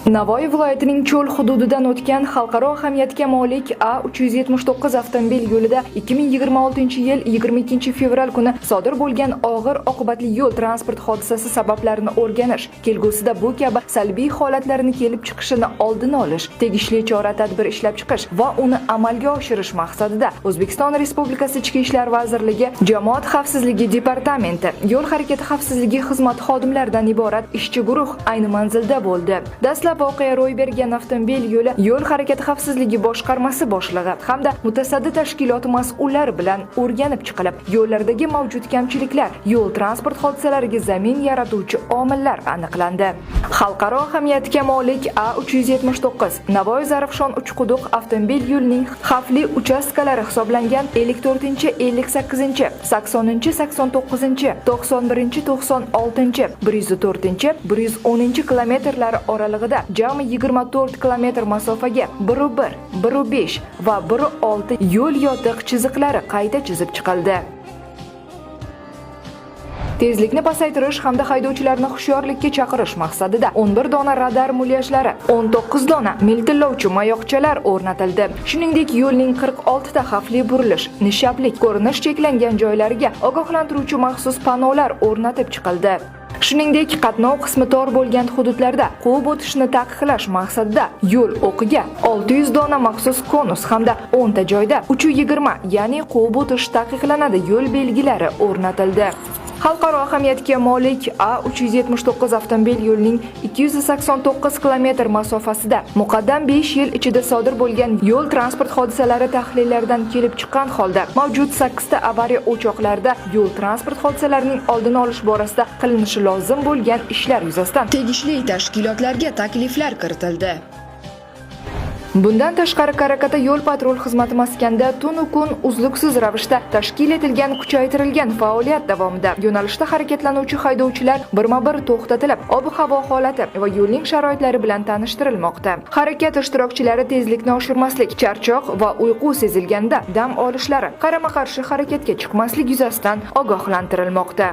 Navoiy viloyatining Cho'l hududidan o'tgan xalqaro ahamiyatga molik A379 avtomobil yo'lida 2026-yil 22 fevral kuni sodir bo'lgan og'ir oqibatli yo'l transport hodisasi sabablarini o'rganish, kelgusida bu kabi salbiy holatlarni kelib chiqishini oldini olish, tegishli chora-tadbir ishlab chiqish va uni amalga oshirish maqsadida O'zbekiston Respublikasi Ichki ishlar vazirligi Jamoat xavfsizligi departamenti yo'l harakati xavfsizligi xizmati xodimlaridan iborat ishchi guruh ayni manzilda bo'ldi. Dastlab voqea ro'y bergan avtomobil yo'li yo'l harakati xavfsizligi boshqarmasi boshlig'i hamda mutasaddi tashkilot mas'ullari bilan o'rganib chiqilib, yo'llardagi mavjud kamchiliklar, yo'l transport hodisalariga zamin yaratuvchi omillar aniqlandi. Xalqaro ahamiyatga molik A379 Navoiy Zarafshon Uchquduq avtomobil yo'lining xavfli uchastkalari hisoblangan 54, 58, 80, 89, 91, 96, 104, 110 kilometrlar oralig'ida jami 24 kilometr masofaga 1.1, 1.5 va 1.6 yo'l yotiq chiziqlari qayta chizib chiqildi. Tezlikni pasaytirish hamda haydovchilarni hushyorlikka chaqirish maqsadida 11 dona radar mulyajlari, 19 dona miltillovchi mayoqchalar o'rnatildi. Shuningdek, yo'lning 46 ta xavfli burilish, nishablik, ko'rinish cheklangan joylariga ogohlantiruvchi maxsus panolar o'rnatib chiqildi. Shuningdek, qatnov qismi tor bo'lgan hududlarda quvib o'tishni taqiqlash maqsadida yo'l o'qiga 600 dona maxsus konus hamda 10 ta joyda 320, ya'ni quvib o'tish taqiqlanadi yo'l belgilari o'rnatildi. Xalqaro ahamiyatga molik A379 avtomobil yo'lining 289 kilometr masofasida muqaddam 5 yil ichida sodir bo'lgan yo'l transport hodisalari tahlillaridan kelib chiqqan holda mavjud 8 ta avariya o'choqlarida yo'l transport hodisalarining oldini olish borasida qilinishi lozim bo'lgan ishlar yuzasidan tegishli tashkilotlarga takliflar kiritildi. Bundan tashqari, Karakata yo'l-patrul xizmati maskanda tunu kun uzluksiz ravishda tashkil etilgan kuchaytirilgan faoliyat davomida yo'nalishda harakatlanuvchi haydovchilar birma-bir to'xtatilib, ob-havo holati va yo'lning sharoitlari bilan tanishtirilmoqda. Harakat ishtirokchilari tezlikni oshirmaslik, charchoq va uyqu sezilganda dam olishlari, qarama-qarshi harakatga chiqmaslik yuzasidan ogohlantirilmoqda.